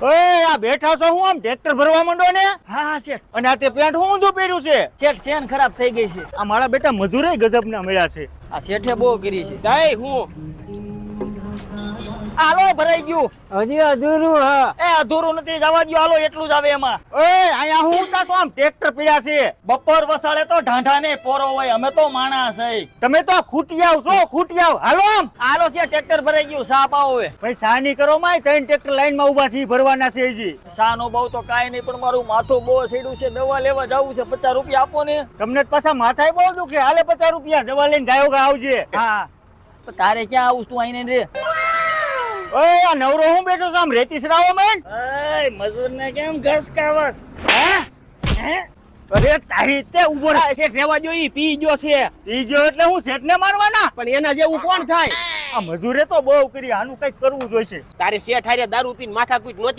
ઓય આ બેઠા છો હું આમ ટ્રેક્ટર ભરવા માંડો ને? હા હા શેઠ. અને આ તે પેન્ટ હું ઊંધું પહેર્યું છે? શેઠ ચેન ખરાબ થઈ ગઈ છે. આ મારા બેટા મજૂરે ગજબના મળ્યા છે. આ શેઠે બહુ કરી છે. દઈ હું હાલો ભરાઈ ગયું. હજી અધૂરું હા. એ અધૂરું નથી, જવા દ્યો. હાલો એટલું જ આવે એમાં. ઓય અહીંયા હું ઉતાસો આમ ટ્રેક્ટર પીડ્યા છે. બપોર વસાડે તો ઢાંઢા ને પોરો હોય, અમે તો માણસ છે. તમે તો ખૂટિયાવ છો, ખૂટિયાવ. હાલો આમ. હાલો છે, ટ્રેક્ટર ભરાઈ ગયું. સા પાવો હવે. ભાઈ સાની કરો માં, ત્રણ ટ્રેક્ટર લાઈનમાં ઊભા છે, ઈ ભરવાના છે હજી. સા નો બહુ તો કાંઈ નહીં, પણ મારું માથું બહુ સીડું છે. દવા લેવા જવું છે. 50 રૂપિયા આપો ને. તમને તો પાછા માથાય બહુ દુખે. હાલે 50 રૂપિયા દવા લઈને ગાયો ગા આવજે. હા, પણ તારે ક્યાં આવું તું આઈને રે? ઓય આ નવરો હું બેઠો છું આમ રેતી સરાવો મેન. એય મજૂર ને કેમ ઘસકાવસ? હે? અરે તારી તે ઉભો રહે. શેઠ રહેવા જો, ઈ પી ગયો છે. ઈ ગયો એટલે હું શેઠને મારવાના? પણ એના જેવું કોણ થાય? આ મજૂરે તો બહુ કરી, આનું કઈક કરવું જોઈશે. તારે શેઠ હારે દારૂ પીને માથાકૂટ નહોતી